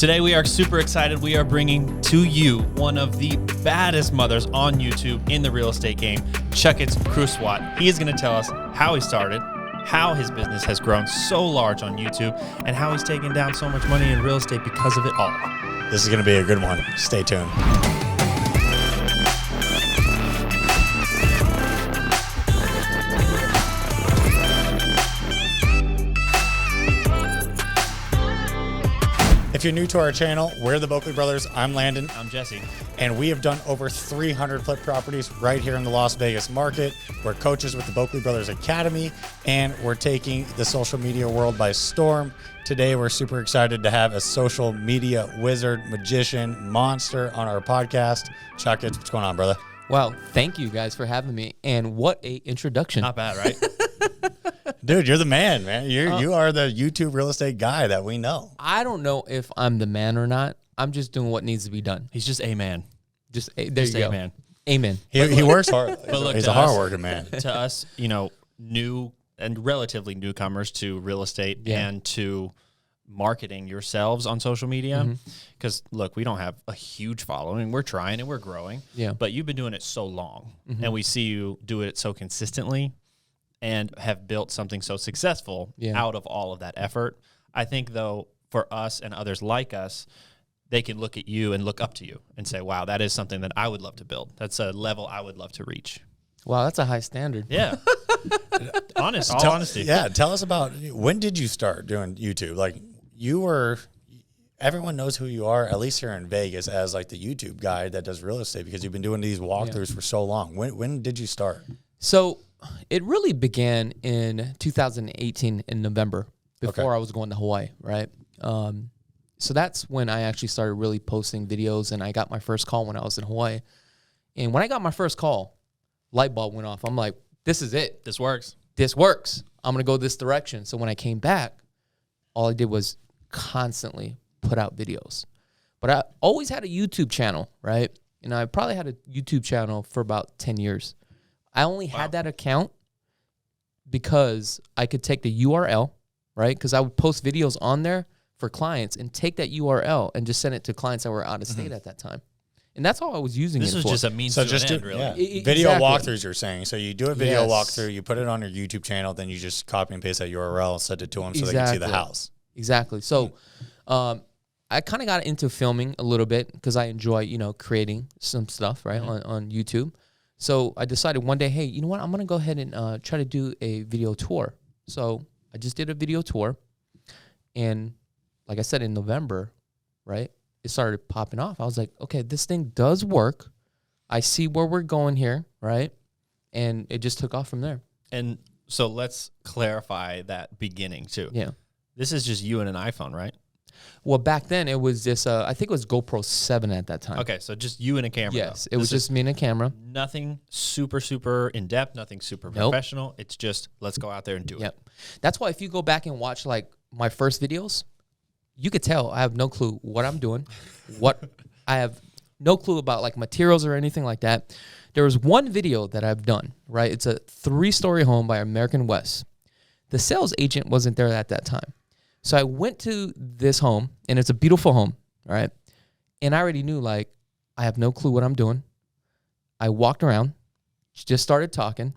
Today we are super excited. We are bringing to you one of the baddest mothers on YouTube in the real estate game, Chakits Krulsawat. He is going to tell us how he started, how his business has grown so large on YouTube, and how he's taken down so much money in real estate because of it all. This is going to be a good one. Stay tuned. If you're new to our channel, we're the Boeckle Brothers. I'm Landon. I'm Jesse. And we have done over 300 flip properties right here in the Las Vegas market. We're coaches with the Boeckle Brothers Academy, and we're taking the social media world by storm. Today, we're super excited to have a social media wizard, magician, monster on our podcast. Chakits, what's going on, brother? Wow, thank you guys for having me. And what a introduction. Not bad, right? Dude, you're the man. You are the YouTube real estate guy that we know. I don't know if I'm the man or not. I'm just doing what needs to be done. He's just a man. There Just you go. man. Amen. He works hard. But look, He's to a hard-working man. To us, new and relatively newcomers to real estate and to marketing yourselves on social media, because look, we don't have a huge following. We're trying and we're growing, but you've been doing it so long, and we see you do it so consistently and have built something so successful out of all of that effort. I think, though, for us and others like us, they can look at you and look up to you and say, wow, that is something that I would love to build. That's a level I would love to reach. Wow, that's a high standard. Yeah. All honesty. Yeah, tell us about, when did you start doing YouTube? Like, everyone knows who you are, at least here in Vegas, as like the YouTube guy that does real estate, because you've been doing these walkthroughs for so long. When did you start? So it really began in 2018 in November, before I was going to Hawaii, right? So that's when I actually started really posting videos, and I got my first call when I was in Hawaii. And when I got my first call, light bulb went off. I'm like, this is it. This works. This works. I'm going to go this direction. So when I came back, all I did was constantly put out videos. But I always had a YouTube channel, right? And I probably had a YouTube channel for about 10 years. I only had that account because I could take the URL, right? Because I would post videos on there for clients and take that URL and just send it to clients that were out of state at that time. And that's all I was using it for. This was just a means to an end, really. Video walkthroughs, you're saying. So you do a video walkthrough, you put it on your YouTube channel, then you just copy and paste that URL, send it to them so they can see the house. Exactly. So I kind of got into filming a little bit because I enjoy, creating some stuff, right, on YouTube. So I decided one day, hey, you know what? I'm going to go ahead and try to do a video tour. So I just did a video tour. And like I said, in November, right, it started popping off. I was like, okay, this thing does work. I see where we're going here, right? And it just took off from there. And so let's clarify that beginning, too. Yeah. This is just you and an iPhone, right? Well, back then it was this, I think it was GoPro 7 at that time. Okay, so just you and a camera. Yes, it was just me and a camera. Nothing super, super in-depth, nothing super professional. It's just, let's go out there and do it. That's why if you go back and watch like my first videos, you could tell I have no clue what I'm doing. I have no clue about like materials or anything like that. There was one video that I've done, right? It's a 3-story home by American West. The sales agent wasn't there at that time. So I went to this home, and it's a beautiful home, right? And I already knew, like, I have no clue what I'm doing. I walked around, just started talking,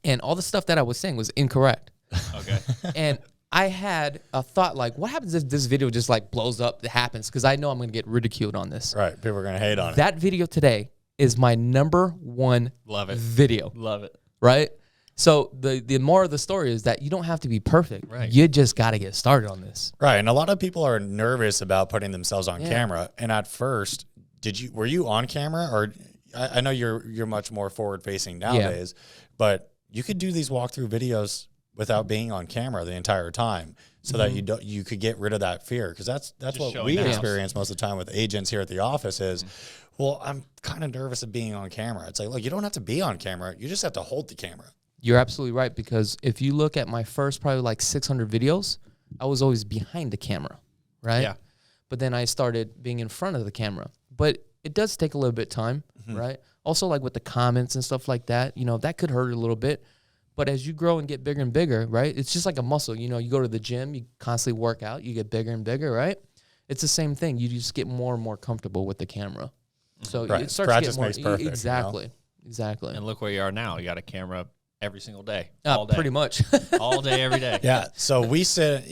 and all the stuff that I was saying was incorrect. Okay. And I had a thought, like, what happens if this video just, like, blows up? It happens, because I know I'm going to get ridiculed on this. Right. People are going to hate on it. That video today is my #1 video. Love it. Right? So the moral of the story is that you don't have to be perfect. Right. You just got to get started on this. Right. And a lot of people are nervous about putting themselves on camera. And at first, were you on camera? Or I know you're much more forward facing nowadays, but you could do these walkthrough videos without being on camera the entire time, so that you could get rid of that fear. Because that's what we experience most of the time with agents here at the office is, well, I'm kind of nervous of being on camera. It's like, look, you don't have to be on camera. You just have to hold the camera. You're absolutely right, because if you look at my first probably like 600 videos, I was always behind the camera, right? Yeah. But then I started being in front of the camera. But it does take a little bit of time, right? Also, like with the comments and stuff like that, that could hurt a little bit. But as you grow and get bigger and bigger, right, it's just like a muscle. You go to the gym, you constantly work out, you get bigger and bigger, right? It's the same thing. You just get more and more comfortable with the camera. So it starts Practice to get more. makes perfect. Exactly. You know? Exactly. And look where you are now. You got a camera every single day. All day. Pretty much. All day, every day. Yeah. So we said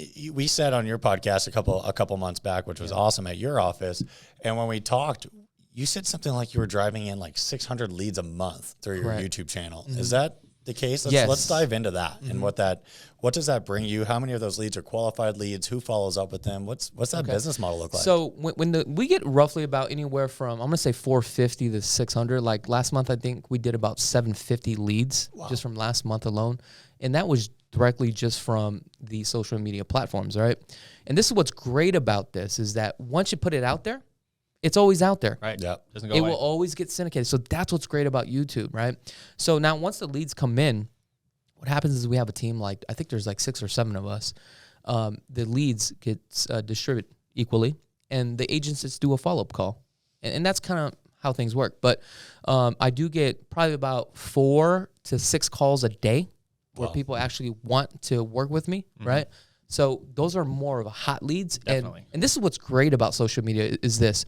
on your podcast a couple months back, which was awesome, at your office. And when we talked, you said something like you were driving in like 600 leads a month through your YouTube channel. Is that the case? Let's dive into that and what does that bring you? How many of those leads are qualified leads? Who follows up with them? What's that business model look like? So when we get roughly about anywhere from, I'm gonna say 450 to 600. Like last month, I think we did about 750 leads just from last month alone, and that was directly just from the social media platforms, right? And this is what's great about this is that once you put it out there, it's always out there. Right. Yeah. Doesn't go It away. will always get syndicated. So that's what's great about YouTube, right? So now once the leads come in, what happens is we have a team, like I think there's like 6 or 7 of us. The leads get distributed equally, and the agents just do a follow-up call. And that's kind of how things work. But I do get probably about 4 to 6 calls a day where people actually want to work with me, right? So those are more of a hot leads. Definitely. And this is what's great about social media is this.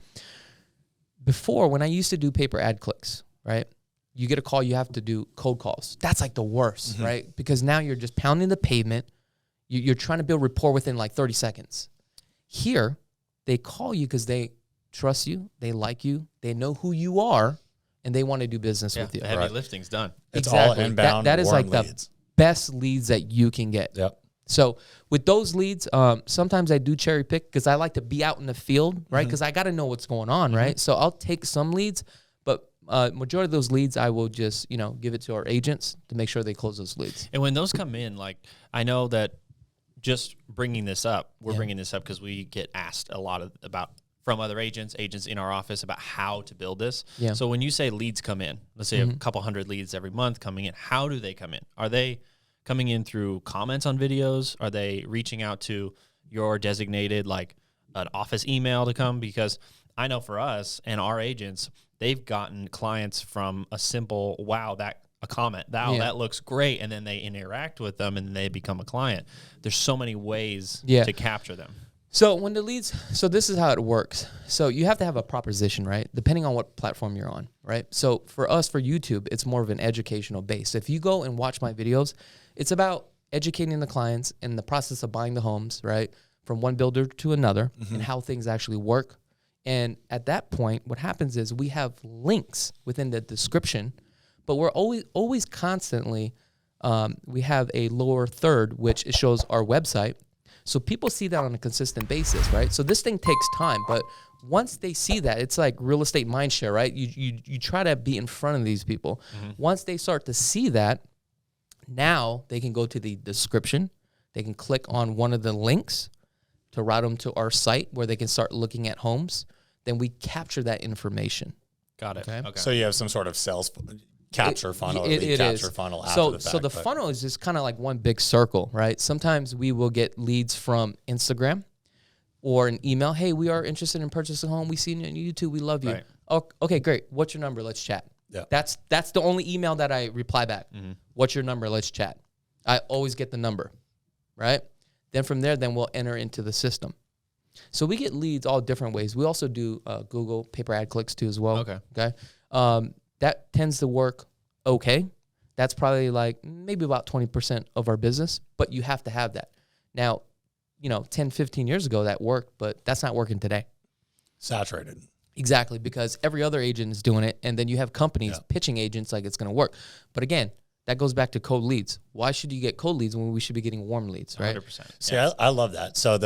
Before, when I used to do paper ad clicks, right? You get a call, you have to do cold calls. That's like the worst, right? Because now you're just pounding the pavement. You're trying to build rapport within like 30 seconds. Here, they call you because they trust you, they like you, they know who you are, and they want to do business with you. The heavy lifting's done. It's all inbound. That is warm like leads. the best leads that you can get. Yep. So with those leads, sometimes I do cherry pick because I like to be out in the field, right? Because I got to know what's going on, right? So I'll take some leads, but majority of those leads, I will just, give it to our agents to make sure they close those leads. And when those come in, like I know that just bringing this up, we're bringing this up because we get asked a lot from other agents in our office about how to build this. Yeah. So when you say leads come in, let's say a couple hundred leads every month coming in, how do they come in? Are they coming in through comments on videos? Are they reaching out to your designated, like an office email to come? Because I know for us and our agents, they've gotten clients from a simple, a comment, that looks great. And then they interact with them and they become a client. There's so many ways to capture them. So when the leads, so this is how it works. So you have to have a proposition, right? Depending on what platform you're on, right? So for us, for YouTube, it's more of an educational base. If you go and watch my videos, it's about educating the clients in the process of buying the homes, right? From one builder to another and how things actually work. And at that point, what happens is we have links within the description, but we're always constantly, we have a lower third, which it shows our website. So people see that on a consistent basis, right? So this thing takes time, but once they see that, it's like real estate mindshare, right? You try to be in front of these people. Once they start to see that, now they can go to the description. They can click on one of the links to route them to our site where they can start looking at homes. Then we capture that information. Got it. Okay. So you have some sort of sales capture funnel, funnel after so the fact. So the funnel is just kind of like one big circle, right? Sometimes we will get leads from Instagram or an email. Hey, we are interested in purchasing a home. We see you on YouTube. We love you. Right. Oh, okay, great. What's your number? Let's chat. Yeah. That's the only email that I reply back. What's your number? Let's chat. I always get the number, right? Then from there, we'll enter into the system. So we get leads all different ways. We also do Google paper ad clicks too as well. Okay. That tends to work okay. That's probably like maybe about 20% of our business, but you have to have that. Now, 10, 15 years ago that worked, but that's not working today. Saturated. Exactly, because every other agent is doing it, and then you have companies pitching agents like it's going to work. But again, that goes back to cold leads. Why should you get cold leads when we should be getting warm leads, right? 100%. See, I love that. So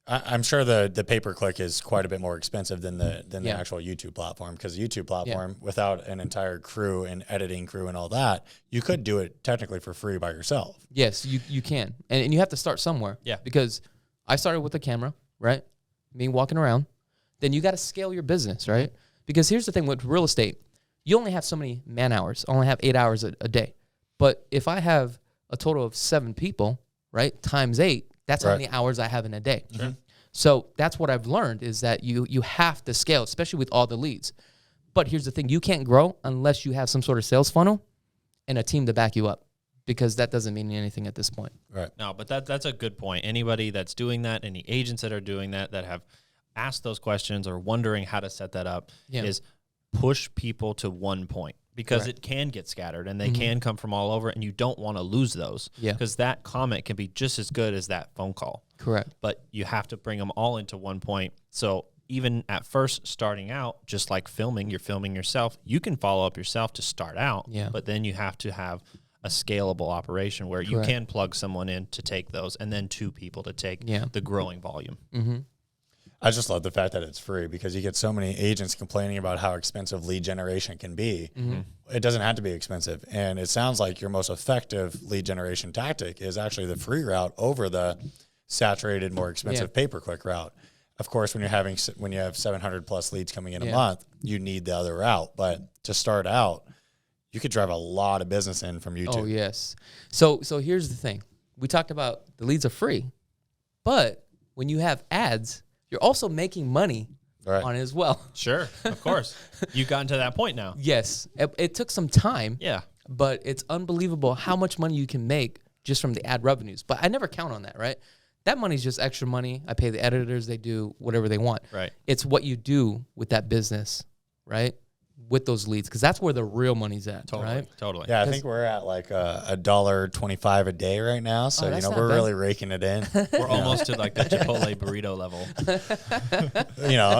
I'm sure the pay-per-click is quite a bit more expensive than the actual YouTube platform, because the YouTube platform, without an entire crew and editing crew and all that, you could do it technically for free by yourself. Yes, you can. And you have to start somewhere. Yeah. Because I started with a camera, right? Me walking around. Then you got to scale your business, right? Because here's the thing with real estate. You only have so many man hours. I only have 8 hours a day. But if I have a total of 7 people, right, times 8, that's how many hours I have in a day. Sure. So that's what I've learned is that you have to scale, especially with all the leads. But here's the thing. You can't grow unless you have some sort of sales funnel and a team to back you up, because that doesn't mean anything at this point. Right. No, but that's a good point. Anybody that's doing that, any agents that are doing that have ask those questions or wondering how to set that up is push people to one point, because it can get scattered and they can come from all over, and you don't want to lose those, because that comment can be just as good as that phone call. Correct. But you have to bring them all into one point. So even at first starting out, just like filming, you're filming yourself. You can follow up yourself to start out, but then you have to have a scalable operation where you can plug someone in to take those, and then 2 people to take the growing volume. I just love the fact that it's free, because you get so many agents complaining about how expensive lead generation can be. It doesn't have to be expensive. And it sounds like your most effective lead generation tactic is actually the free route over the saturated, more expensive pay-per-click route. Of course, when you have 700 plus leads coming in a month, you need the other route. But to start out, you could drive a lot of business in from YouTube. Oh, yes. So here's the thing. We talked about the leads are free, but when you have ads, you're also making money on it as well. Sure, of course. You've gotten to that point now. Yes. It took some time. Yeah. But it's unbelievable how much money you can make just from the ad revenues. But I never count on that, right? That money's just extra money. I pay the editors. They do whatever they want. Right. It's what you do with that business, right? With those leads, because that's where the real money's at, right? Totally. Yeah, I think we're at like $1.25 a day right now. So, we're really raking it in. We're almost to like the Chipotle burrito level.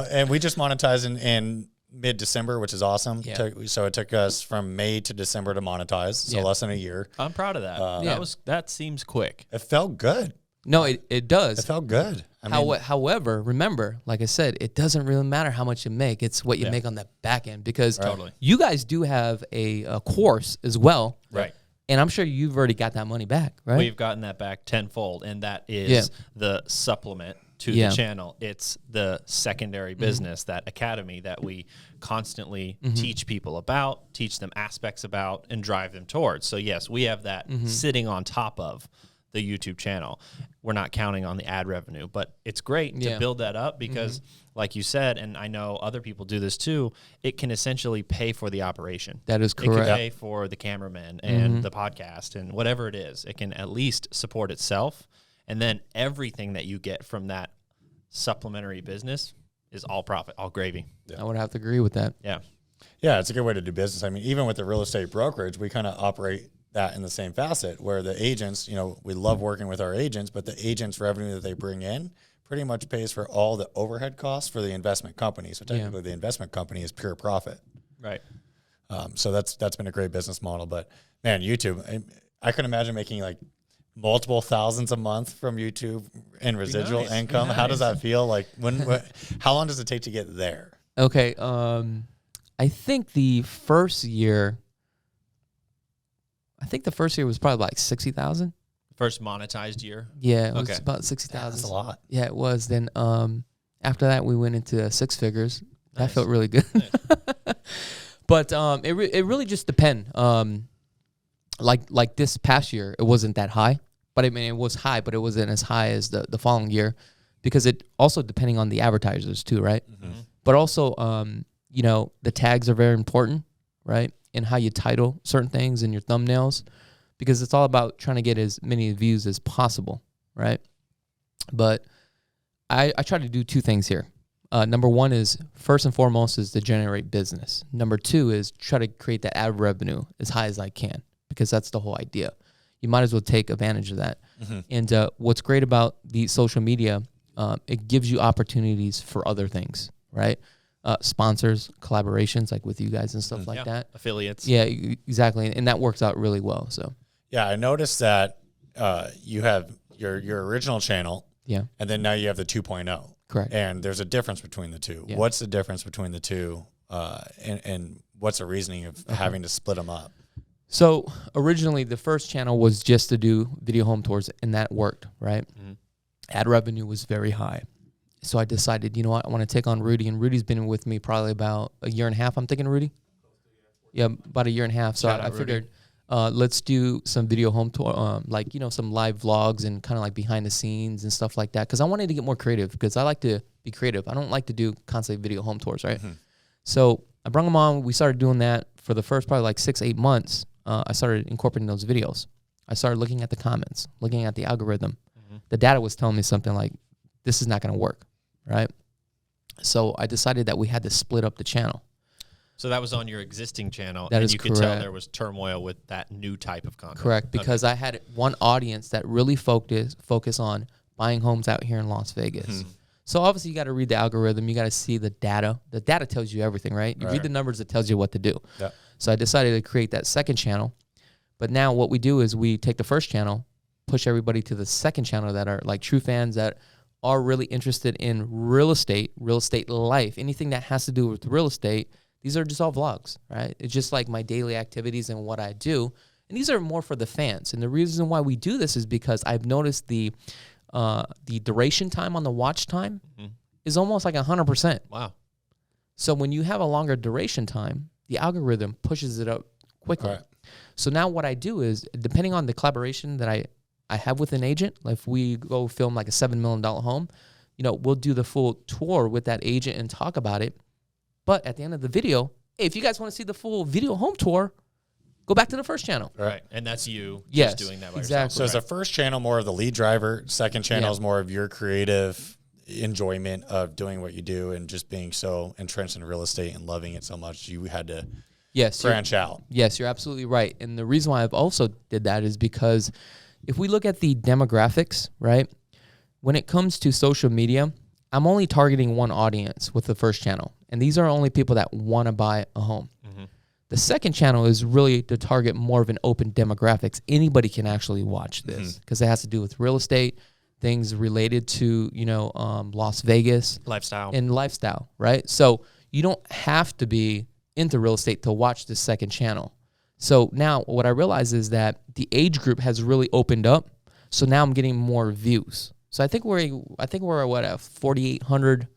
And we just monetized in mid-December, which is awesome. Yeah. So it took us from May to December to monetize, so less than a year. I'm proud of that. That seems quick. It felt good. No, it does. It felt good. However, remember, like I said, it doesn't really matter how much you make. It's what you make on the back end, because you guys do have a course as well. Right. And I'm sure you've already got that money back, right? We've gotten that back tenfold, and that is the supplement to the channel. It's the secondary business, that academy that we constantly teach people about, teach them aspects about, and drive them towards. So, yes, we have that sitting on top of the YouTube channel. We're not counting on the ad revenue, but it's great to build that up, because like you said, and I know other people do this too, it can essentially pay for the operation. That is correct. It can pay for the cameraman and the podcast and whatever it is. It can at least support itself. And then everything that you get from that supplementary business is all profit, all gravy. Yeah. I would have to agree with that. Yeah. Yeah, it's a good way to do business. I mean, even with the real estate brokerage, we kind of operate that in the same facet, where the agents, we love working with our agents, but the agents' revenue that they bring in pretty much pays for all the overhead costs for the investment company. So technically the investment company is pure profit. Right. So that's been a great business model. But man, YouTube, I could imagine making like multiple thousands a month from YouTube in residual income. How does that feel? Like how long does it take to get there? Okay. I think the first year was probably like 60,000. First monetized year? Yeah, it was about 60,000. That's a lot. Yeah, it was. Then after that, we went into 6 figures. That felt really good. But it really just depends. Like this past year, it wasn't that high. But I mean, it was high, but it wasn't as high as the following year, because it also depending on the advertisers too, right? But also, the tags are very important, right? And how you title certain things in your thumbnails, because it's all about trying to get as many views as possible, right? But I try to do 2 things here. Number 1 is, first and foremost, is to generate business. Number 2 is try to create that ad revenue as high as I can, because that's the whole idea. You might as well take advantage of that. And what's great about the social media, it gives you opportunities for other things, right? Sponsors, collaborations, like with you guys and stuff like that. Affiliates. Yeah, exactly. And that works out really well. So yeah, I noticed that you have your original channel. Yeah. And then now you have the 2.0. Correct. And there's a difference between the two. Yeah. What's the difference between the two? And what's the reasoning of having to split them up? So originally the first channel was just to do video home tours, and that worked, right? Ad revenue was very high. So I decided, you know what, I want to take on Rudy, and Rudy's been with me probably about a year and a half, I'm thinking, Rudy? Yeah, about a year and a half. So I figured let's do some video home tour, some live vlogs and kind of like behind the scenes and stuff like that, because I wanted to get more creative, because I like to be creative. I don't like to do constantly video home tours, right? So I brought him on. We started doing that for the first probably like 6-8 months. I started incorporating those videos. I started looking at the comments, looking at the algorithm. The data was telling me something like, this is not going to work, right? So I decided that we had to split up the channel. So that was on your existing channel, That and is you could tell correct. there was turmoil with that new type of content. Correct, because I had one audience that really focus on buying homes out here in Las Vegas. So obviously you got to read the algorithm. You got to see the data. The data tells you everything, right? You read the numbers, it tells you what to do. Yeah. So I decided to create that second channel. But now what we do is we take the first channel, push everybody to the second channel that are like true fans that are really interested in real estate life, anything that has to do with real estate. These are just all vlogs, right? It's just like my daily activities and what I do. And these are more for the fans. And the reason why we do this is because I've noticed the duration time on the watch time is almost like 100%. Wow. So when you have a longer duration time, the algorithm pushes it up quicker. Right. So now what I do is, depending on the collaboration that I have with an agent, like if we go film like a $7 million home, we'll do the full tour with that agent and talk about it. But at the end of the video, hey, if you guys want to see the full video home tour, go back to the first channel. Right. And that's you Yes, just doing that by exactly. yourself. So is the first channel more of the lead driver? Second channel is more of your creative enjoyment of doing what you do and just being so entrenched in real estate and loving it so much you had to branch out. Yes, you're absolutely right. And the reason why I've also did that is because if we look at the demographics, right, when it comes to social media, I'm only targeting one audience with the first channel. And these are only people that want to buy a home. The second channel is really to target more of an open demographics. Anybody can actually watch this because it has to do with real estate, things related to, Las Vegas. Lifestyle, right? So you don't have to be into real estate to watch the second channel. So now what I realize is that the age group has really opened up. So now I'm getting more views. So I think we're at 4,800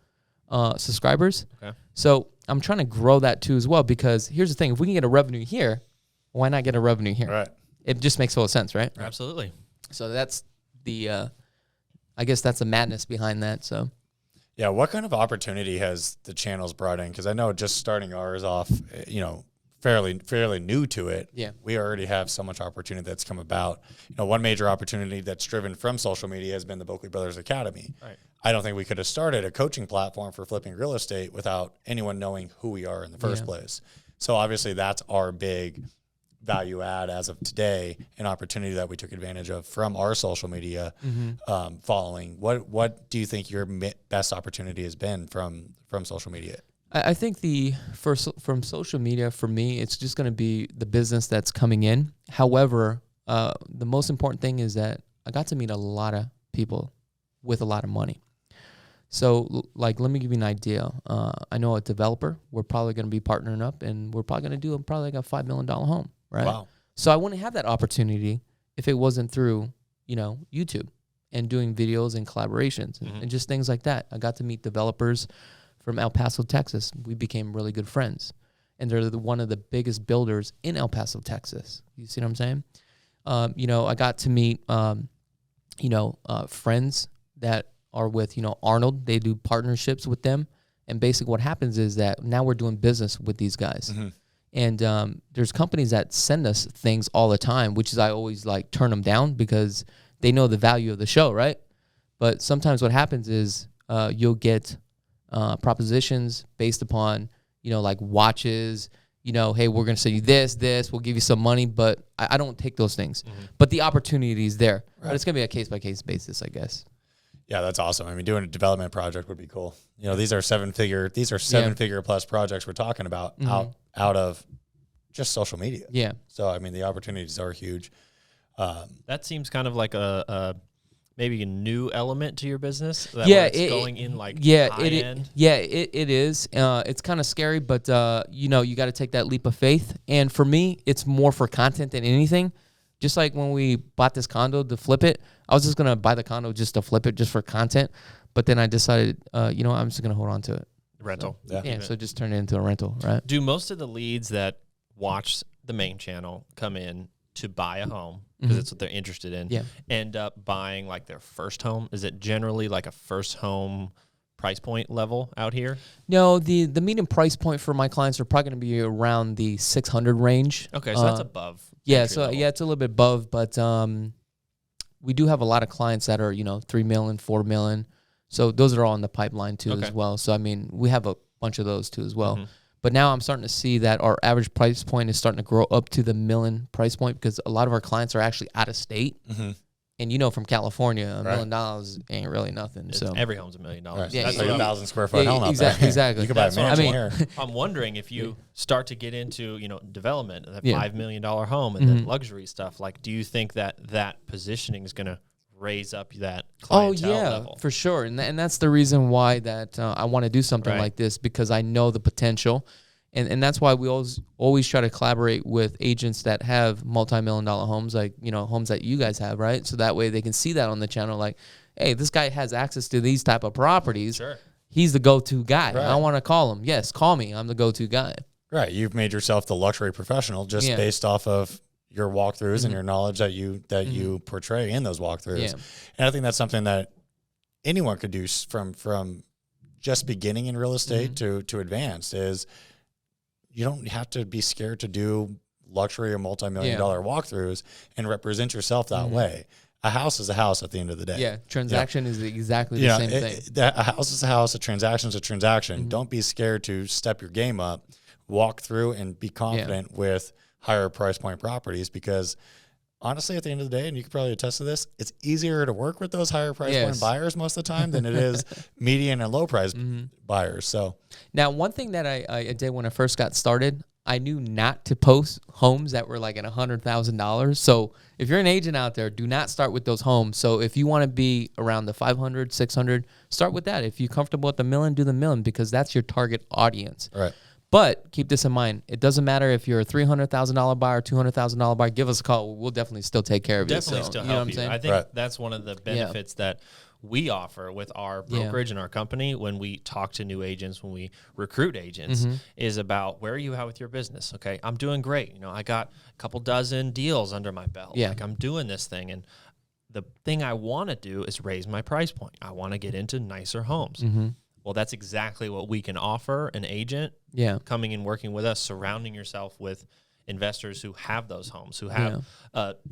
subscribers. Okay. So I'm trying to grow that too as well, because here's the thing: if we can get a revenue here, why not get a revenue here? Right. It just makes total sense, right? Absolutely. So that's the, I guess that's the madness behind that. So. Yeah. What kind of opportunity has the channels brought in? Because I know just starting ours off, fairly new to it. Yeah. We already have so much opportunity that's come about. One major opportunity that's driven from social media has been the Boeckle Brothers Academy. Right. I don't think we could have started a coaching platform for flipping real estate without anyone knowing who we are in the first place. So obviously that's our big value add as of today, an opportunity that we took advantage of from our social media following. What do you think your best opportunity has been from social media? I think from social media, for me, it's just going to be the business that's coming in. However, the most important thing is that I got to meet a lot of people with a lot of money. So, let me give you an idea. I know a developer. We're probably going to be partnering up, and we're probably going to do like a $5 million home, right? Wow. So I wouldn't have that opportunity if it wasn't through, YouTube and doing videos and collaborations and just things like that. I got to meet developers from El Paso, Texas. We became really good friends. And they're one of the biggest builders in El Paso, Texas. You see what I'm saying? I got to meet, friends that are with, Arnold. They do partnerships with them. And basically what happens is that now we're doing business with these guys. And there's companies that send us things all the time, which is I always turn them down because they know the value of the show, right? But sometimes what happens is you'll get propositions based upon, watches, hey, we're going to send you this, we'll give you some money, but I don't take those things. But the opportunity is there. Right. But it's going to be a case-by-case basis, I guess. Yeah, that's awesome. I mean, doing a development project would be cool. These are seven-figure plus projects we're talking about out of just social media. Yeah. So, I mean, the opportunities are huge. That seems kind of like a maybe a new element to your business. Going in high end. It is. It's kind of scary, but you got to take that leap of faith. And for me, it's more for content than anything. Just like when we bought this condo to flip it, I was just gonna buy the condo just to flip it, just for content. But then I decided, I'm just gonna hold on to it. Rental. So, so just turn it into a rental, right? Do most of the leads that watch the main channel come in to buy a home because it's what they're interested in, end up buying their first home? Is it generally like a first home price point level out here? No, the median price point for my clients are probably going to be around the 600 range. Okay, so that's above. Yeah, so level. It's a little bit above, but we do have a lot of clients that are 3 million, 4 million. So those are all in the pipeline too as well. So I mean, we have a bunch of those too as well. But now I'm starting to see that our average price point is starting to grow up to the million price point because a lot of our clients are actually out of state. And you know, from California, $1 million ain't really nothing. So every home's $1 million. Right. That's like a 1,000 square foot home out there. Exactly. You could buy a mansion here. I'm wondering if you start to get into, you know, development, that $5 million home, and then luxury stuff. Like, do you think that positioning is going to raise up that clientele level? For sure. And that's the reason why that I want to do something like this, because I know the potential. And that's why we always try to collaborate with agents that have multi-million-dollar homes, like, you know, homes that you guys have, right? So that way they can see that on the channel, like, hey, this guy has access to these type of properties. Sure. He's the go-to guy. I want to call him. Yes, call me. I'm the go-to guy. Right. You've made yourself the luxury professional just based off of your walkthroughs and your knowledge that you portray in those walkthroughs. And I think that's something that anyone could do from just beginning in real estate to advanced is you don't have to be scared to do luxury or multi-million-dollar walkthroughs and represent yourself that way. A house is a house at the end of the day. Yeah, transaction is exactly the same thing. A house is a house, a transaction is a transaction. Don't be scared to step your game up, walk through, and be confident with higher price point properties, because honestly, at the end of the day, and you can probably attest to this, it's easier to work with those higher price point buyers most of the time than it is median and low price buyers. So now, one thing that I did when I first got started, I knew not to post homes that were like at $100,000. So if you're an agent out there, do not start with those homes. So if you want to be around the 500, 600, start with that. If you're comfortable at the million, do the million, because that's your target audience. Right. But keep this in mind. It doesn't matter if you're a $300,000 buyer, $200,000 buyer. Give us a call. We'll definitely still take care of you. Definitely still help you. I think that's one of the benefits that we offer with our brokerage and our company when we talk to new agents, when we recruit agents, is about where are you at with your business? Okay, I'm doing great. You know, I got a couple dozen deals under my belt. Like, I'm doing this thing, and the thing I want to do is raise my price point. I want to get into nicer homes. Well, that's exactly what we can offer an agent coming and working with us, surrounding yourself with investors who have those homes, who have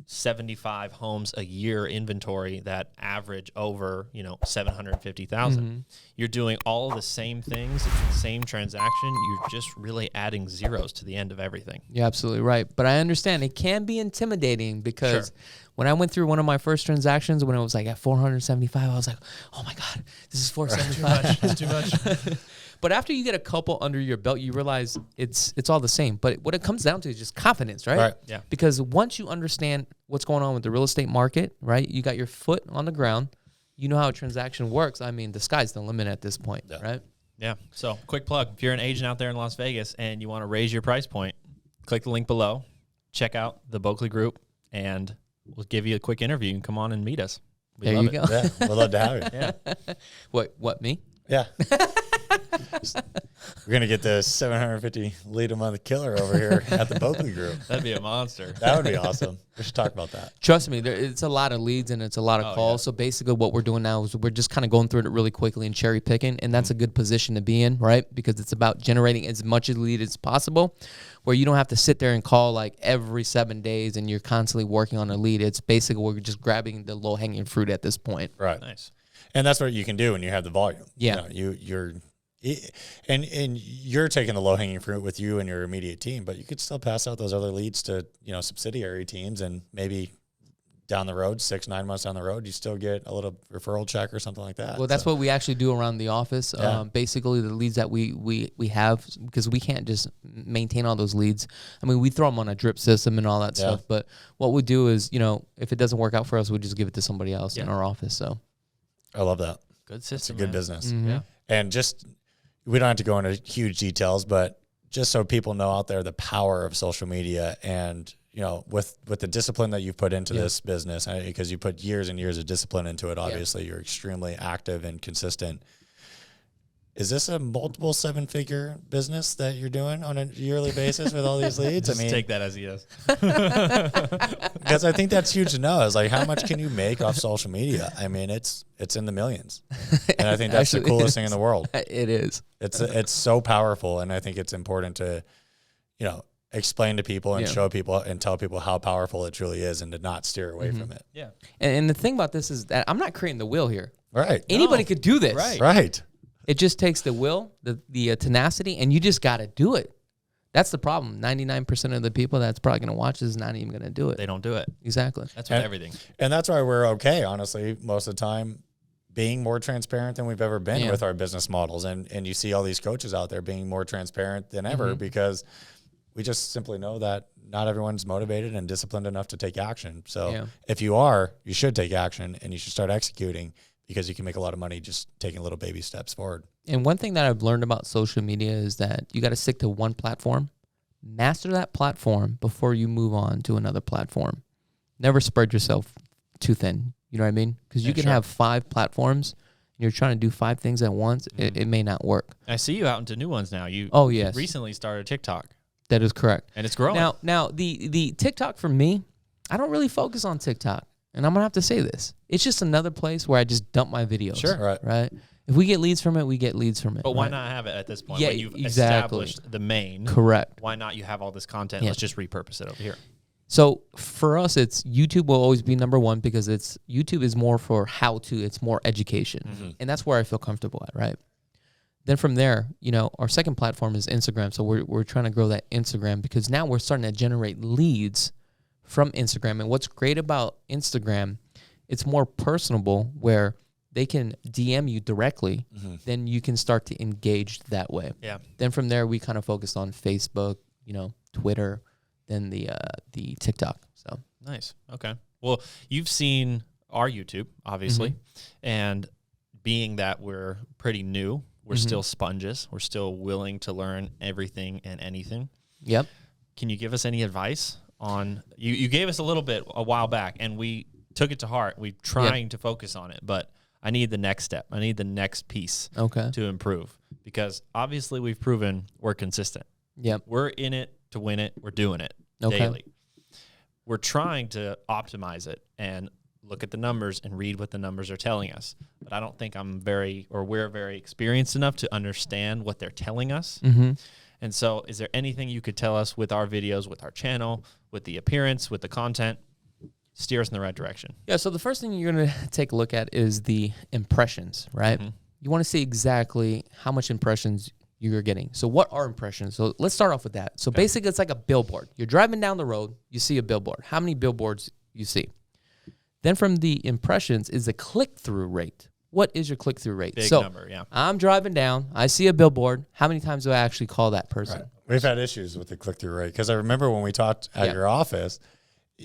75 homes a year inventory that average over, you know, 750,000. You're doing all of the same things, it's the same transaction. You're just really adding zeros to the end of everything. You're absolutely right. But I understand it can be intimidating because when I went through one of my first transactions, when it was like at 475, I was like, oh my God, this is 475. It's too much. But after you get a couple under your belt, you realize it's all the same. But what it comes down to is just confidence, right? Yeah. Because once you understand what's going on with the real estate market, right? You got your foot on the ground. You know how a transaction works. I mean, the sky's the limit at this point, right? Yeah. So, quick plug. If you're an agent out there in Las Vegas and you want to raise your price point, click the link below. Check out the Boeckle Group, and we'll give you a quick interview. You can come on and meet us. There you go. Yeah, we'd love to have you. Yeah. What, me? Yeah. We're going to get the 750 lead a month killer over here at the Boeckle Group. That'd be a monster. That would be awesome. We should talk about that. Trust me, it's a lot of leads and it's a lot of calls. So basically what we're doing now is we're just kind of going through it really quickly and cherry picking. And that's a good position to be in, right? Because it's about generating as much lead as possible, where you don't have to sit there and call like every 7 days and you're constantly working on a lead. It's basically we're just grabbing the low hanging fruit at this point. Right. Nice. And that's what you can do when you have the volume. Yeah. You're taking the low hanging fruit with you and your immediate team, but you could still pass out those other leads to, subsidiary teams, and maybe down the road, 6-9 months down the road, you still get a little referral check or something like that. Well, that's what we actually do around the office. Yeah. Basically, the leads that we have, because we can't just maintain all those leads. I mean, we throw them on a drip system and all that stuff. But what we do is, if it doesn't work out for us, we just give it to somebody else in our office. So I love that. Good system. It's a good business. Yeah. And just, we don't have to go into huge details, but just so people know out there the power of social media and, with the discipline that you've put into this business, because you put years and years of discipline into it, obviously you're extremely active and consistent. Is this a multiple 7-figure business that you're doing on a yearly basis with all these leads? Just take that as a yes. Because I think that's huge to know. Is like, how much can you make off social media? I mean, it's in the millions, and I think that's the coolest thing in the world. It is. It's so powerful, and I think it's important to, explain to people and show people and tell people how powerful it truly is, and to not steer away from it. Yeah. And the thing about this is that I'm not creating the wheel here. Right. Anybody could do this. Right. Right. It just takes the will, the tenacity, and you just got to do it. That's the problem. 99% of the people that's probably going to watch this is not even going to do it. They don't do it. Exactly. That's with everything. And that's why we're okay, honestly, most of the time, being more transparent than we've ever been with our business models. And you see all these coaches out there being more transparent than ever because we just simply know that not everyone's motivated and disciplined enough to take action. So if you are, you should take action and you should start executing, because you can make a lot of money just taking little baby steps forward. And one thing that I've learned about social media is that you got to stick to one platform, master that platform before you move on to another platform. Never spread yourself too thin. You know what I mean? Because you can have 5 platforms and you're trying to do 5 things at once. It may not work. I see you out into new ones now. You recently started TikTok. That is correct. And it's growing. Now the TikTok for me, I don't really focus on TikTok. And I'm going to have to say this. It's just another place where I just dump my videos. Sure. Right? If we get leads from it, we get leads from it. But why not have it at this point? Yeah, when you've exactly. established the main. Correct. Why not you have all this content? Let's just repurpose it over here. So for us, it's YouTube will always be number one because YouTube is more for how to. It's more education. And that's where I feel comfortable at, right? Then from there, our second platform is Instagram. So we're trying to grow that Instagram because now we're starting to generate leads from Instagram. And what's great about Instagram, it's more personable where they can DM you directly, then you can start to engage that way. Yeah. Then from there, we kind of focused on Facebook, Twitter, then the TikTok. So nice. Okay. Well, you've seen our YouTube, obviously, and being that we're pretty new, we're still sponges. We're still willing to learn everything and anything. Yep. Can you give us any advice on? You gave us a little bit a while back, and we took it to heart. We're trying to focus on it, but I need the next step. I need the next piece to improve, because obviously we've proven we're consistent. Yep. We're in it to win it. We're doing it daily. We're trying to optimize it and look at the numbers and read what the numbers are telling us. But I don't think we're very experienced enough to understand what they're telling us. And so is there anything you could tell us with our videos, with our channel, with the appearance, with the content, steer us in the right direction? Yeah, so the first thing you're going to take a look at is the impressions, right? You want to see exactly how much impressions you're getting. So what are impressions? So let's start off with that. So basically, it's like a billboard. You're driving down the road, you see a billboard. How many billboards you see? Then from the impressions is the click-through rate. What is your click-through rate? Big number, yeah. I'm driving down. I see a billboard. How many times do I actually call that person? Right. We've had issues with the click-through rate because I remember when we talked at your office,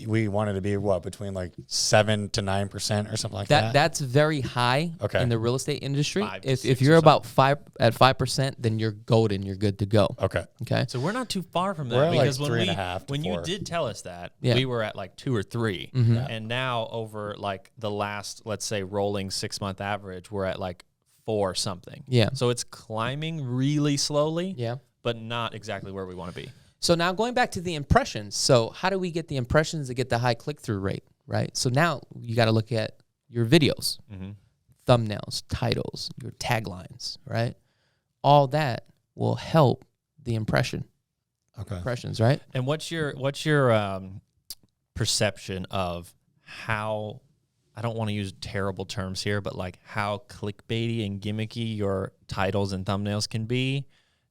we wanted to be between like 7 to 9% or something like that. That's very high in the real estate industry. 5 to If 6 you're or about 5%, then you're golden. You're good to go. Okay. So we're not too far from that, We're at because like when 3.5 to when 4. you did tell us that, we were at like 2 or 3, and now over like the last, let's say, rolling 6-month average, we're at like 4 something. Yeah. So it's climbing really slowly. Yeah. But not exactly where we want to be. So now going back to the impressions. So how do we get the impressions to get the high click-through rate, right? So now you got to look at your videos, thumbnails, titles, your taglines, right? All that will help the impressions, right? And what's your perception of how, I don't want to use terrible terms here, but like how clickbaity and gimmicky your titles and thumbnails can be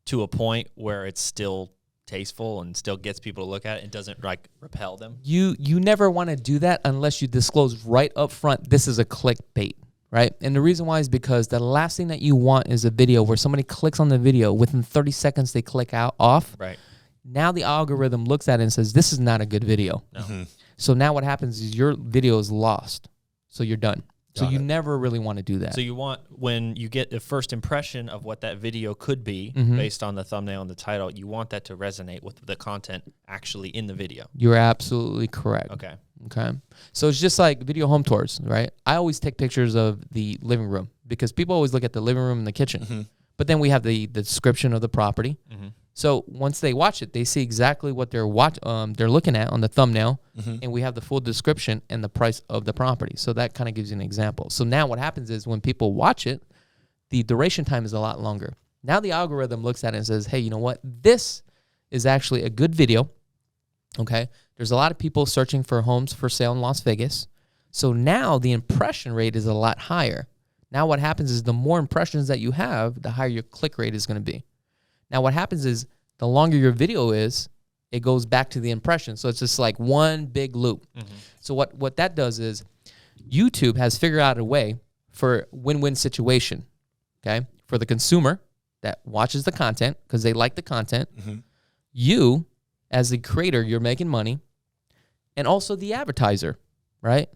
to a point where it's still tasteful and still gets people to look at it and doesn't like repel them? You never want to do that unless you disclose right up front, this is a clickbait, right? And the reason why is because the last thing that you want is a video where somebody clicks on the video, within 30 seconds they click off. Right. Now the algorithm looks at it and says, this is not a good video. No. So now what happens is your video is lost. So you're done. So you never really want to do that. So you want, when you get the first impression of what that video could be based on the thumbnail and the title, you want that to resonate with the content actually in the video. You're absolutely correct. Okay. So it's just like video home tours, right? I always take pictures of the living room because people always look at the living room and the kitchen. But then we have the description of the property. So once they watch it, they see exactly what they're looking at on the thumbnail, and we have the full description and the price of the property. So that kind of gives you an example. So now what happens is when people watch it, the duration time is a lot longer. Now the algorithm looks at it and says, hey, you know what? This is actually a good video. Okay. There's a lot of people searching for homes for sale in Las Vegas. So now the impression rate is a lot higher. Now what happens is the more impressions that you have, the higher your click rate is going to be. Now what happens is the longer your video is, it goes back to the impression. So it's just like one big loop. So what that does is YouTube has figured out a way for win-win situation, okay? For the consumer that watches the content because they like the content. You, as the creator, you're making money. And also the advertiser, right?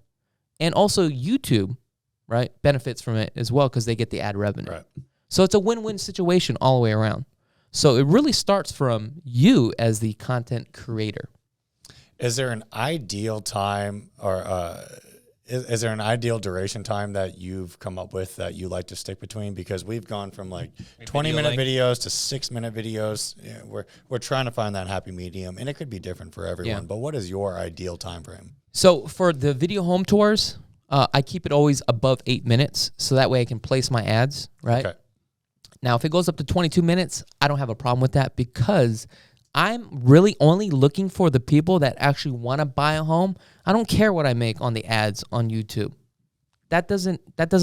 And also YouTube, right, benefits from it as well because they get the ad revenue. Right. So it's a win-win situation all the way around. So it really starts from you as the content creator. Is there an ideal time or is there an ideal duration time that you've come up with that you like to stick between? Because we've gone from like 20-minute videos to 6-minute videos. Yeah, we're trying to find that happy medium, and it could be different for everyone. Yeah. But what is your ideal time frame? So for the video home tours, I keep it always above 8 minutes, so that way I can place my ads, right? Okay. Now, if it goes up to 22 minutes, I don't have a problem with that because I'm really only looking for the people that actually want to buy a home. I don't care what I make on the ads on YouTube. That doesn't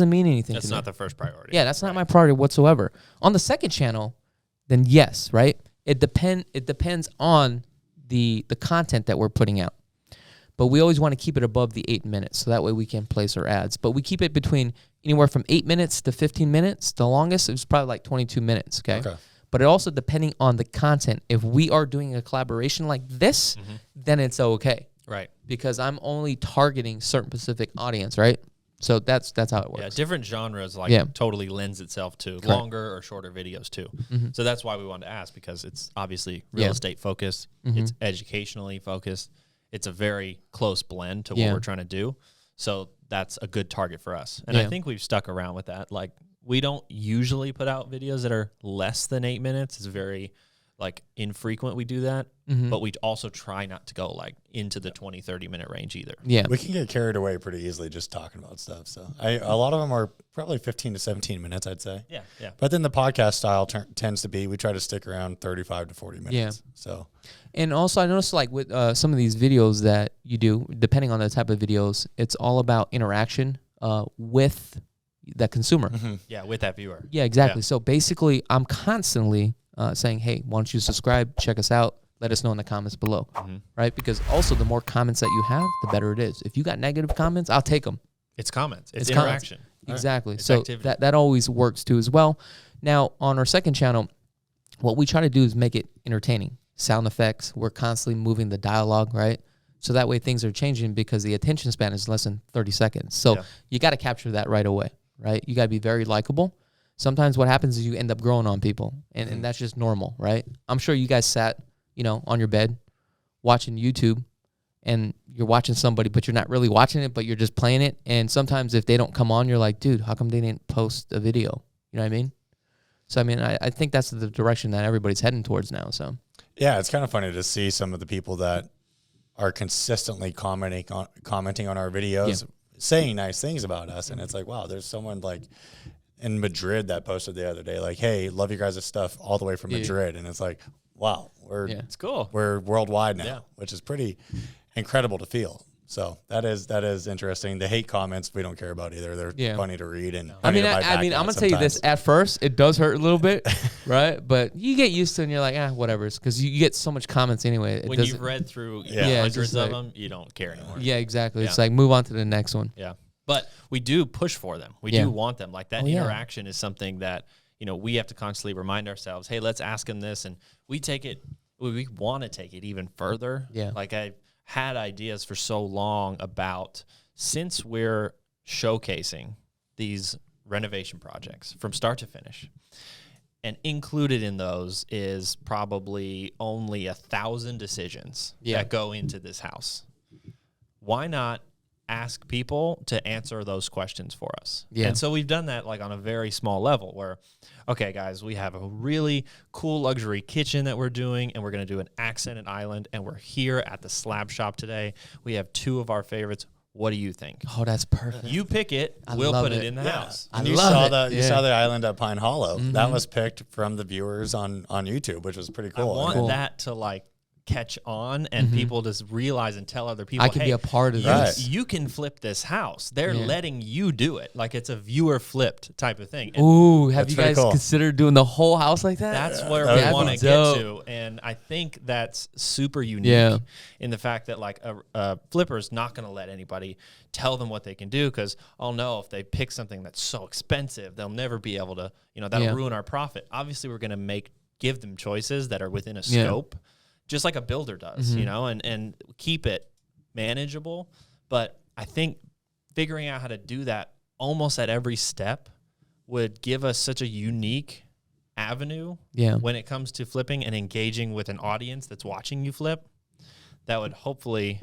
mean anything to me. That's not the first priority. Yeah, that's not my priority whatsoever. On the second channel, then yes, right? It depends on the content that we're putting out. But we always want to keep it above the 8 minutes, so that way we can place our ads. But we keep it between anywhere from 8 minutes to 15 minutes. The longest is probably like 22 minutes, okay? But it also depending on the content. If we are doing a collaboration like this, then it's okay. Right. Because I'm only targeting certain specific audience, right? So that's how it works. Yeah, different genres totally lends itself to longer or shorter videos too. So that's why we wanted to ask, because it's obviously real estate focused. It's educationally focused. It's a very close blend to what we're trying to do. So that's a good target for us. And I think we've stuck around with that. Like, we don't usually put out videos that are less than 8 minutes. It's very infrequent we do that. But we also try not to go into the 20, 30-minute range either. Yeah. We can get carried away pretty easily just talking about stuff. So a lot of them are probably 15 to 17 minutes, I'd say. Yeah, yeah. But then the podcast style tends to be, we try to stick around 35 to 40 minutes. Yeah. So. And also I noticed with some of these videos that you do, depending on the type of videos, it's all about interaction with the consumer. Yeah, with that viewer. Yeah, exactly. Yeah. So basically I'm constantly saying, hey, why don't you subscribe, check us out, let us know in the comments below, right? Because also the more comments that you have, the better it is. If you got negative comments, I'll take them. It's comments. It's comments. interaction. Exactly. It's So activity. that always works too as well. Now, on our second channel, what we try to do is make it entertaining. Sound effects, we're constantly moving the dialogue, right? So that way things are changing because the attention span is less than 30 seconds. So you got to capture that right away, right? You got to be very likable. Sometimes what happens is you end up growing on people, and that's just normal, right? I'm sure you guys sat, on your bed watching YouTube, and you're watching somebody, but you're not really watching it, but you're just playing it. And sometimes if they don't come on, you're like, dude, how come they didn't post a video? You know what I mean? So, I mean, I think that's the direction that everybody's heading towards now, so. Yeah, it's kind of funny to see some of the people that are consistently commenting on our videos, saying nice things about us. And it's like, wow, there's someone in Madrid that posted the other day, hey, love you guys' stuff all the way from Madrid. And it's like, wow, it's cool. We're worldwide now, which is pretty incredible to feel. So that is interesting. The hate comments we don't care about either. They're funny to read and I'm gonna tell you this. At first, it does hurt a little bit, right? But you get used to it, and you're like, whatever. Because you get so much comments anyway. When you've read through hundreds of them, you don't care anymore. Yeah, exactly. Yeah. It's like move on to the next one. Yeah, but we do push for them. We do want them. That interaction is something that we have to constantly remind ourselves. Hey, let's ask them this, and we take it. We want to take it even further. Yeah, I've had ideas for so long about, since we're showcasing these renovation projects from start to finish, and included in those is probably only 1,000 decisions that go into this house. Why not ask people to answer those questions for us? Yeah. And so we've done that on a very small level where, okay, guys, we have a really cool luxury kitchen that we're doing, and we're going to do an accented island, and we're here at the slab shop today. We have 2 of our favorites. What do you think? Oh, that's perfect. You pick it. We'll put it in the house. And you saw the island at Pine Hollow. That was picked from the viewers on YouTube, which was pretty cool. I want that to catch on and people just realize and tell other people, I can be a part of this. You can flip this house. They're letting you do it. Like it's a viewer flipped type of thing. And ooh, have you guys considered doing the whole house like that? that's where we want to get to. And I think that's super unique in the fact that like a flipper is not going to let anybody tell them what they can do, because I'll know if they pick something that's so expensive, they'll never be able to, that'll ruin our profit. Obviously, we're going to give them choices that are within a scope. Just like a builder does, and keep it manageable. But I think figuring out how to do that almost at every step would give us such a unique avenue when it comes to flipping and engaging with an audience that's watching you flip. That would hopefully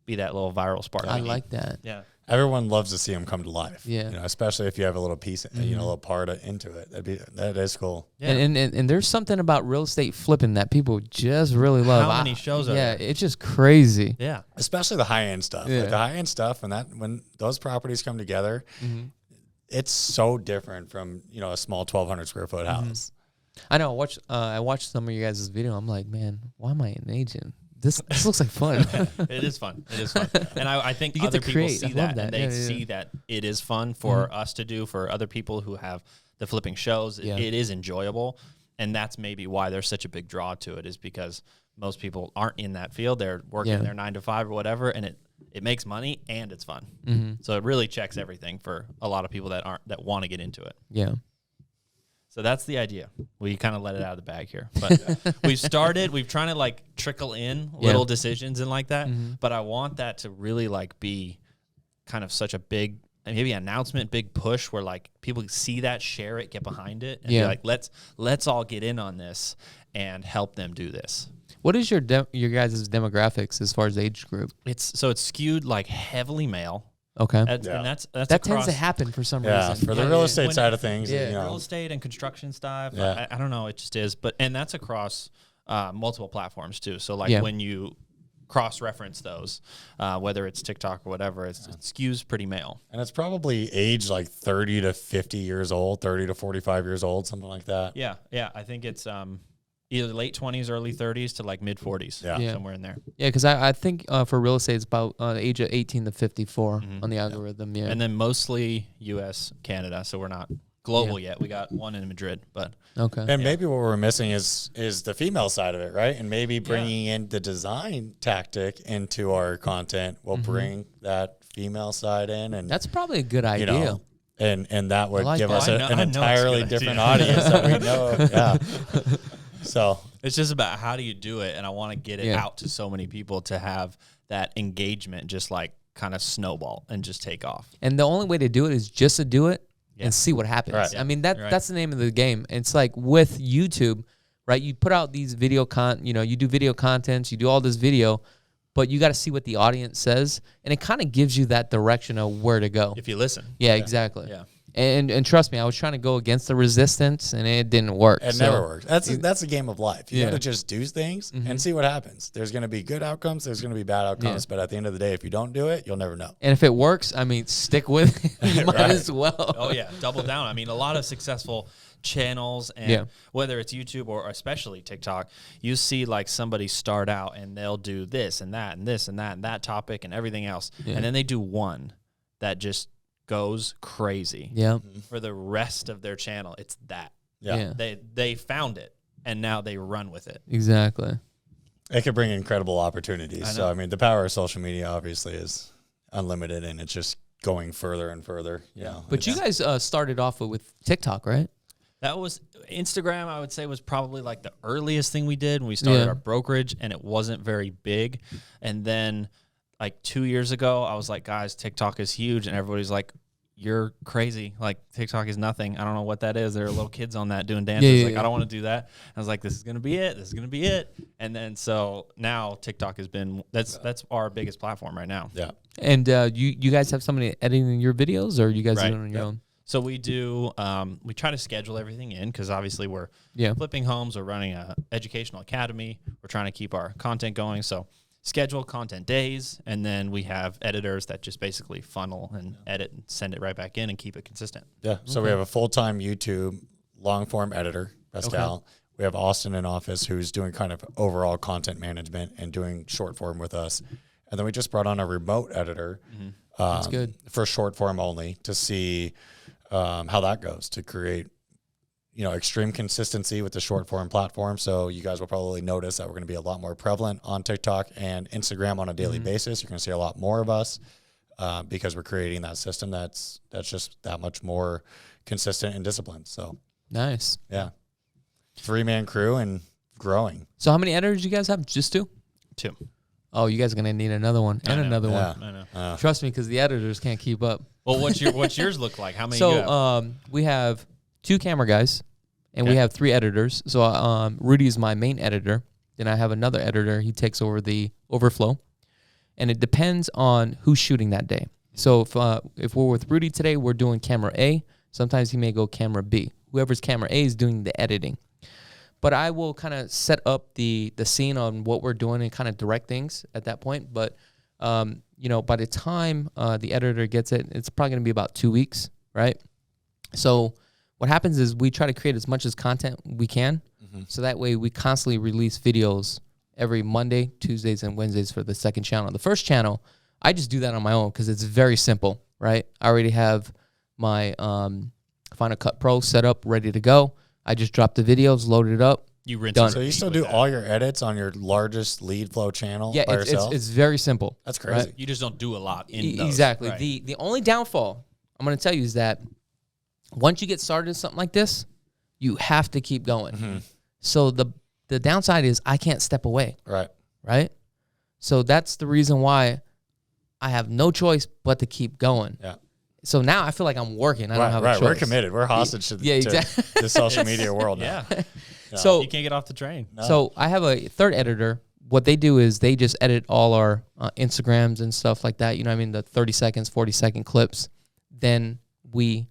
be that little viral spark. I like that. Yeah. Everyone loves to see them come to life. Yeah. Especially if you have a little piece, a little part into it. That is cool. Yeah. And there's something about real estate flipping that people just really love. How many shows are there? It's just crazy. Yeah. Especially the high-end stuff. Yeah. Like the high-end stuff, when those properties come together, it's so different from, a small 1,200 square foot house. I know. I watched some of you guys' video. I'm like, man, why am I an agent? This looks like fun. It is fun. It is fun. And I think you get other to people create. see that, and they see that it is fun for us to do, for other people who have the flipping shows. It is enjoyable. And that's maybe why there's such a big draw to it, is because most people aren't in that field. They're working their 9 to 5 or whatever, and it makes money and it's fun. So it really checks everything for a lot of people that want to get into it. Yeah. So that's the idea. We kind of let it out of the bag here, but we've trying to like trickle in little decisions and like that. But I want that to really like be kind of such a big, maybe announcement, big push where like people see that, share it, get behind it, and be like, let's all get in on this and help them do this. What is your guys' demographics as far as age group? It's skewed like heavily male. Okay. And that's that tends to happen for some reason. For the real estate side of things. Real estate and construction stuff. I don't know. It just is. And that's across multiple platforms too. So like when you cross-reference those, whether it's TikTok or whatever, it skews pretty male. And it's probably age like 30 to 50 years old, 30 to 45 years old, something like that. Yeah. Yeah. I think it's either late 20s, early 30s to like mid 40s. Yeah. Somewhere in there. Yeah. Because I think for real estate, it's about the age of 18 to 54 on the algorithm. Yeah. And then mostly U.S., Canada. So we're not global yet. We got one in Madrid, but. Okay. And maybe what we're missing is the female side of it, right? And maybe bringing in the design tactic into our content will bring that female side in. And that's probably a good idea. And that would give us an entirely entirely different audience that we know. Yeah. So it's just about how do you do it, and I want to get it out to so many people to have that engagement just like kind of snowball and just take off. And the only way to do it is just to do it and see what happens. Right. I mean that's the name of the game. It's like with YouTube, right? You put out these video you do video contents, you do all this video, but you got to see what the audience says, and it kind of gives you that direction of where to go if you listen. Yeah, exactly. Yeah. And trust me, I was trying to go against the resistance, and it didn't work. It never works. That's a game of life. You got to just do things and see what happens. There's going to be good outcomes. There's going to be bad outcomes. But at the end of the day, if you don't do it, you'll never know. And if it works, I mean, stick with it. You might as well. Oh, yeah. Double down. I mean, a lot of successful channels, and whether it's YouTube or especially TikTok, you see like somebody start out and they'll do this and that and this and that and that topic and everything else. And then they do one that just goes crazy for the rest of their channel. It's that they found it and now they run with it. Exactly. It could bring incredible opportunities. So I mean, the power of social media obviously is unlimited, and it's just going further and further. But you guys started off with TikTok, right? That was Instagram. I would say was probably like the earliest thing we did when we started our brokerage, and it wasn't very big. And then like 2 years ago, I was like, guys, TikTok is huge. And everybody's like, you're crazy. Like, TikTok is nothing. I don't know what that is. There are little kids on that doing dances. I don't want to do that. I was like, this is going to be it. This is going to be it. And then so now TikTok has been, that's our biggest platform right now. Yeah. And you guys have somebody editing your videos, or you guys doing it on your own? So we do, we try to schedule everything in because obviously we're flipping homes. We're running an educational academy. We're trying to keep our content going. So schedule content days, and then we have editors that just basically funnel and edit and send it right back in and keep it consistent. Yeah. So we have a full-time YouTube long-form editor, Pascal. We have Austin in office who's doing kind of overall content management and doing short form with us. And then we just brought on a remote editor That's good. for short form only to see how that goes, to create, extreme consistency with the short form platform. So you guys will probably notice that we're going to be a lot more prevalent on TikTok and Instagram on a daily basis. You're going to see a lot more of us because we're creating that system that's just that much more consistent and disciplined. So nice. Yeah. 3-man crew and growing. So how many editors you guys have? Just 2? 2. Oh, you guys are gonna need another one and another one. I know. Trust me, because the editors can't keep up. Well, what's yours look like? How many? you have? So we have 2 camera guys, and we have 3 editors. So Rudy is my main editor. Then I have another editor. He takes over the overflow, and it depends on who's shooting that day. So if we're with Rudy today, we're doing camera A. Sometimes he may go camera B. Whoever's camera A is doing the editing. But I will kind of set up the scene on what we're doing and kind of direct things at that point. But, by the time the editor gets it, it's probably going to be about 2 weeks, right? So what happens is we try to create as much as content we can. So that way we constantly release videos every Monday, Tuesdays, and Wednesdays for the second channel. The first channel, I just do that on my own because it's very simple, right? I already have my Final Cut Pro set up, ready to go. I just drop the videos, load it up. You rinse. Done. So you still do all your edits on your largest lead flow channel by yourself? It's very simple. That's crazy. Right? You just don't do a lot in those. Exactly. Right. The only downfall I'm going to tell you is that once you get started in something like this, you have to keep going. So the downside is I can't step away. Right? So that's the reason why I have no choice but to keep going. Yeah. So now I feel like I'm working. I don't have a choice. We're committed. We're hostage to the social media world now. Yeah. So you can't get off the train. No. So I have a third editor. What they do is they just edit all our Instagrams and stuff like that. You know what I mean? The 30 seconds, 40-second clips. Then we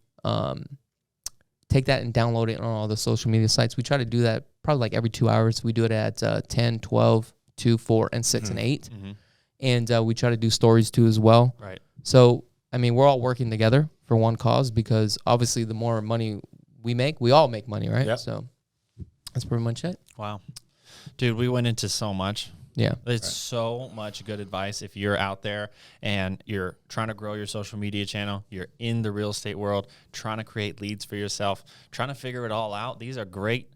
take that and download it on all the social media sites. We try to do that probably like every 2 hours. We do it at 10, 12, 2, 4, and 6, and 8. And we try to do stories too as well. Right. So, I mean, we're all working together for one cause because obviously the more money we make, we all make money, right? Yep. So that's pretty much it. Wow. Dude, we went into so much. Yeah. It's so much good advice if you're out there and you're trying to grow your social media channel, you're in the real estate world, trying to create leads for yourself, trying to figure it all out. These are great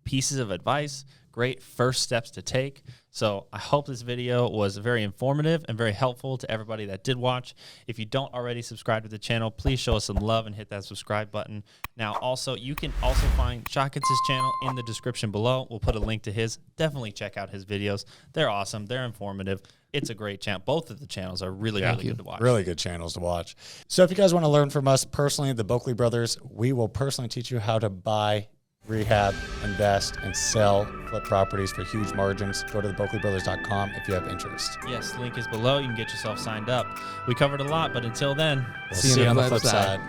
pieces of advice, great first steps to take. So I hope this video was very informative and very helpful to everybody that did watch. If you don't already subscribe to the channel, please show us some love and hit that subscribe button. Now, also, you can also find Chakits' channel in the description below. We'll put a link to his. Definitely check out his videos. They're awesome. They're informative. It's a great channel. Both of the channels are really good to watch. Really good channels to watch. So if you guys want to learn from us personally, the Boeckle Brothers, we will personally teach you how to buy, rehab, invest, and sell, flip properties for huge margins. Go to theboecklebrothers.com if you have interest. Yes, link is below. You can get yourself signed up. We covered a lot, but until then, We'll see you on the flip side.